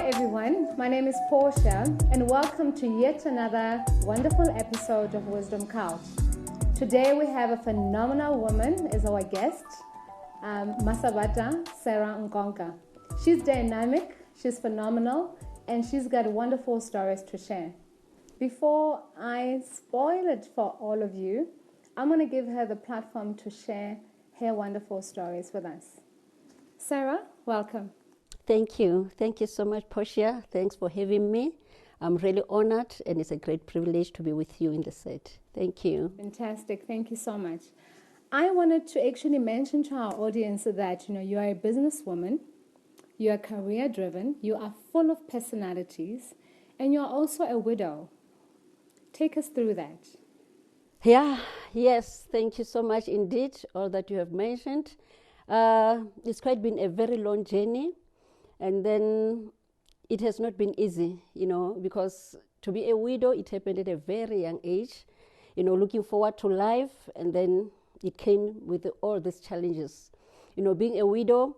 everyone, my name is Portia and welcome to yet another wonderful episode of Wisdom Couch. Today we have a phenomenal woman as our guest, MASABATA NKONKA. She's dynamic, she's phenomenal, and she's got wonderful stories to share. Before I spoil it for all of you, I'm going to give her the platform to share her wonderful stories with us. Sarah, welcome. Thank you. Thank you so much, Portia. Thanks for having me. I'm really honored, and it's a great privilege to be with you in the set. Thank you. Fantastic. Thank you so much. I wanted to actually mention to our audience that, you are a businesswoman, you are career-driven, you are full of personalities, and you are also a widow. Take us through that. Yes. Thank you so much indeed, all that you have mentioned. It's quite been a very long journey. And then it has not been easy, because to be a widow, it happened at a very young age, looking forward to life. And then it came with all these challenges, being a widow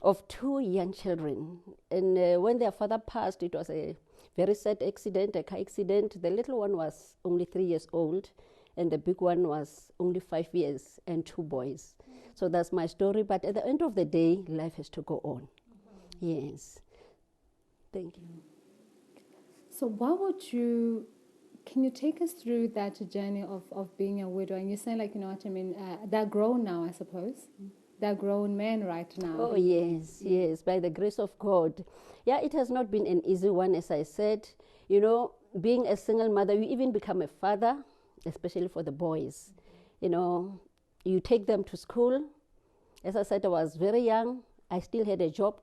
of two young children. And when their father passed, it was a very sad accident, a car accident. The little one was only 3 years old, and the big one was only 5 years, and two boys. So that's my story. But at the end of the day, life has to go on. Yes. Thank you. So can you take us through that journey of being a widow? And you say they're grown now, I suppose. They're grown men right now. Oh, yes, by the grace of God. Yeah, it has not been an easy one, as I said. Being a single mother, you even become a father, especially for the boys. You take them to school. As I said, I was very young. I still had a job.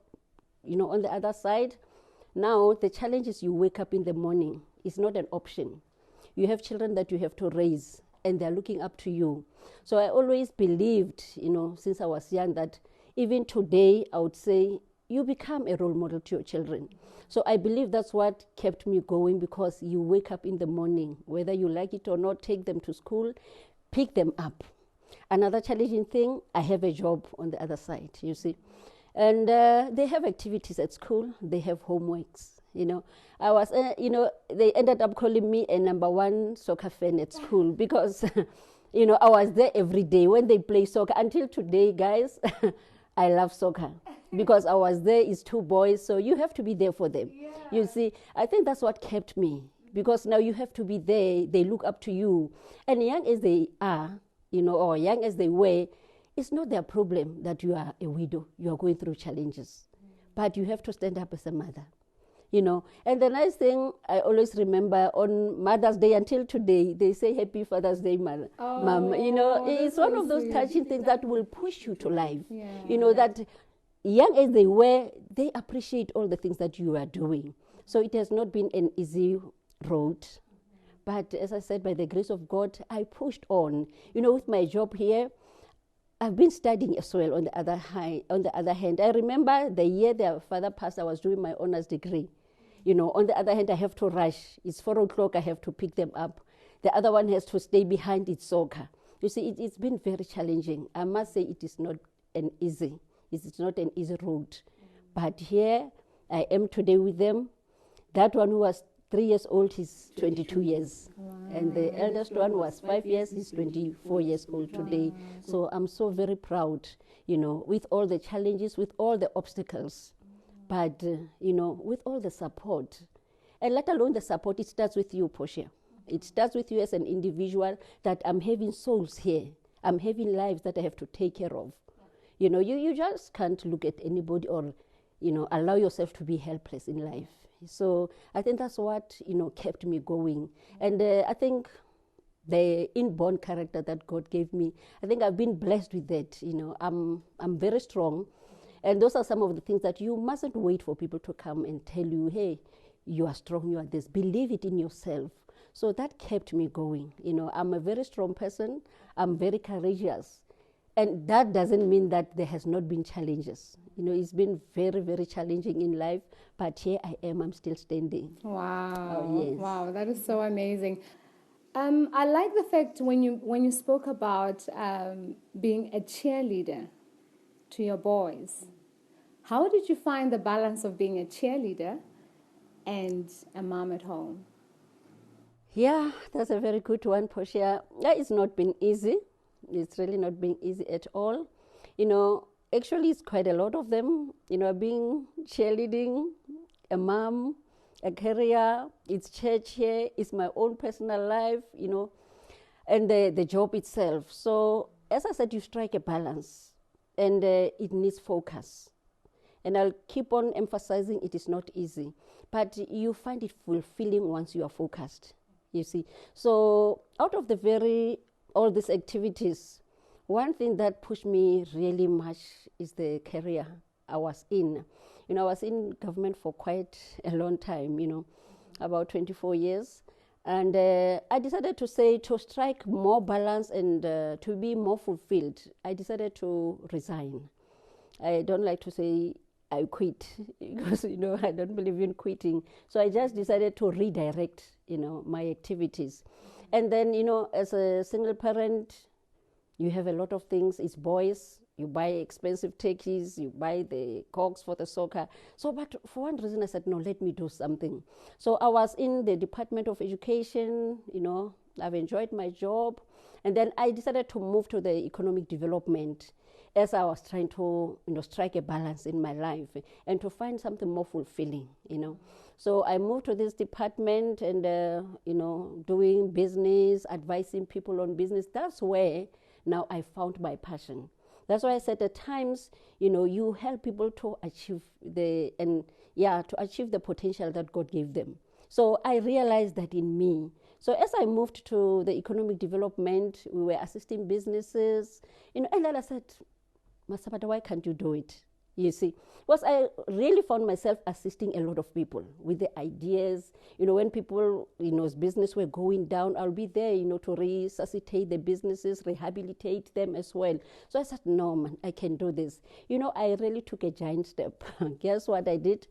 On the other side, now the challenge is you wake up in the morning. It's not an option. You have children that you have to raise, and they're looking up to you. So I always believed, since I was young, that even today, I would say, you become a role model to your children. So I believe that's what kept me going, because you wake up in the morning, whether you like it or not, take them to school, pick them up. Another challenging thing, I have a job on the other side, you see. And they have activities at school. They have homeworks. I was, they ended up calling me a #1 soccer fan at school because, I was there every day when they play soccer. Until today, guys, I love soccer because I was there. It's two boys, so you have to be there for them. Yeah. You see, I think that's what kept me, because now you have to be there. They look up to you, and young as they are, or young as they were. It's not their problem that you are a widow, you are going through challenges. But you have to stand up as a mother, And the nice thing, I always remember on Mother's Day until today, they say Happy Father's Day, Mom. It's one of those touching things that will push you to life. Yeah. That young as they were, they appreciate all the things that you are doing. So it has not been an easy road. But as I said, by the grace of God, I pushed on. With my job here, I've been studying as well on the other hand. I remember the year their father passed, I was doing my honors degree. On the other hand, I have to rush. It's 4 o'clock, I have to pick them up. The other one has to stay behind, it's soccer. You see, it's been very challenging. I must say it is not an easy road. But here I am today with them. That one who was 3 years old, he's 22 years. Wow. And the eldest one was 5 years, he's 24 years old today. Wow. So I'm so very proud, with all the challenges, with all the obstacles, but, with all the support. And let alone the support, it starts with you, Portia. It starts with you as an individual, that I'm having souls here. I'm having lives that I have to take care of. You just can't look at anybody or, allow yourself to be helpless in life. So I think that's what, kept me going. And I think the inborn character that God gave me, I think I've been blessed with that. I'm very strong. And those are some of the things that you mustn't wait for people to come and tell you, hey, you are strong, you are this. Believe it in yourself. So that kept me going. I'm a very strong person. I'm very courageous. And that doesn't mean that there has not been challenges. It's been very, very challenging in life, but here I am, I'm still standing. Wow. Oh, yes. Wow, that is so amazing. I like the fact when you spoke about being a cheerleader to your boys. How did you find the balance of being a cheerleader and a mom at home? Yeah, that's a very good one, Portia. Yeah, it's not been easy. It's really not been easy at all. Actually, it's quite a lot of them. Being cheerleading, a mom, a career, it's church here, it's my own personal life, and the job itself. So, as I said, you strike a balance, and it needs focus. And I'll keep on emphasizing it is not easy, but you find it fulfilling once you are focused, you see. So out of all these activities, one thing that pushed me really much is the career I was in. I was in government for quite a long time, about 24 years. And I decided to strike more balance and to be more fulfilled, I decided to resign. I don't like to say I quit because, I don't believe in quitting. So I just decided to redirect, my activities. And then, as a single parent, you have a lot of things. It's boys. You buy expensive turkeys. You buy the cocks for the soccer. So, but for one reason, I said, no, let me do something. So I was in the Department of Education. I've enjoyed my job. And then I decided to move to the economic development as I was trying to, strike a balance in my life and to find something more fulfilling, So I moved to this department and, doing business, advising people on business. That's where now I found my passion. That's why I said at times, you help people to achieve the potential that God gave them. So I realized that in me. So as I moved to the economic development, we were assisting businesses, and then I said, Masabata, why can't you do it? You see, because I really found myself assisting a lot of people with the ideas. When people, business were going down, I'll be there, to resuscitate the businesses, rehabilitate them as well. So I said, no, man, I can do this. I really took a giant step. Guess what I did?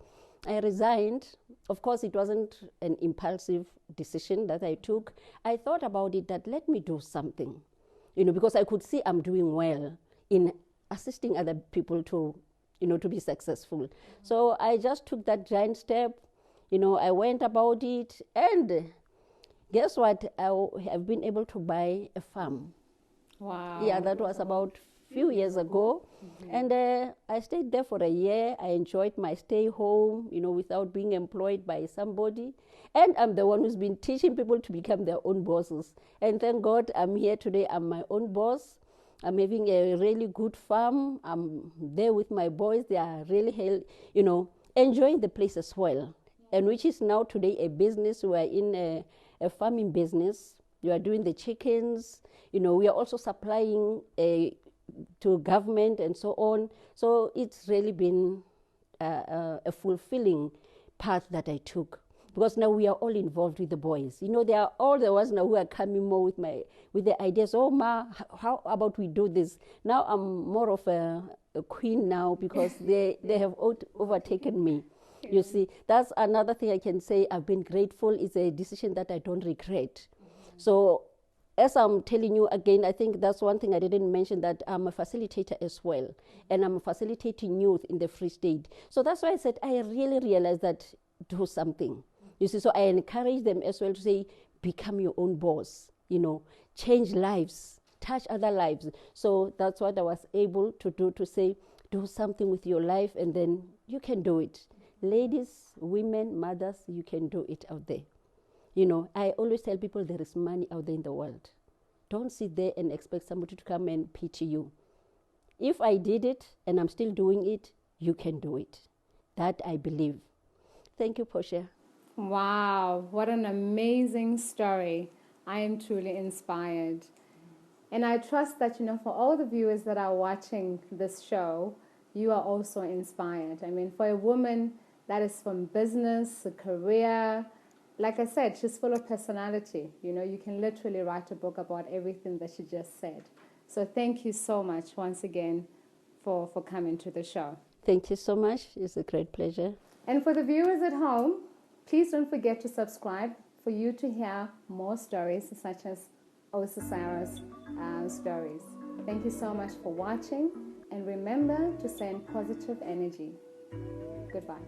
I resigned. Of course, it wasn't an impulsive decision that I took. I thought about it that let me do something, because I could see I'm doing well in assisting other people to be successful. So I just took that giant step. I went about it, and guess what? I have been able to buy a farm. Wow. Yeah, that was about few years ago. Mm-hmm. And I stayed there for a year. I enjoyed my stay home, without being employed by somebody. And I'm the one who's been teaching people to become their own bosses. And thank God I'm here today. I'm my own boss. I'm having a really good farm. I'm there with my boys. They are really, enjoying the place as well. And which is now today a business. We are in a farming business. We are doing the chickens. We are also supplying to government and so on. So it's really been a fulfilling path that I took. Because now we are all involved with the boys. They are all the ones now who are coming more with the ideas. Oh, Ma, how about we do this? Now I'm more of a queen now because they have overtaken me. Yeah. You see, that's another thing I can say. I've been grateful. It's a decision that I don't regret. Mm-hmm. So as I'm telling you again, I think that's one thing I didn't mention, that I'm a facilitator as well. And I'm facilitating youth in the Free State. So that's why I said I really realized that do something. You see, so I encourage them as well to say, become your own boss, change lives, touch other lives. So that's what I was able to do, to say, do something with your life and then you can do it. Ladies, women, mothers, you can do it out there. I always tell people there is money out there in the world. Don't sit there and expect somebody to come and pity you. If I did it and I'm still doing it, you can do it. That I believe. Thank you, Portia. Wow, what an amazing story. I am truly inspired. And I trust that, for all the viewers that are watching this show, you are also inspired. I mean, for a woman that is from business, a career, like I said, she's full of personality. You can literally write a book about everything that she just said. So thank you so much once again for coming to the show. Thank you so much. It's a great pleasure. And for the viewers at home, please don't forget to subscribe for you to hear more stories such as Osisara's stories. Thank you so much for watching, and remember to send positive energy. Goodbye.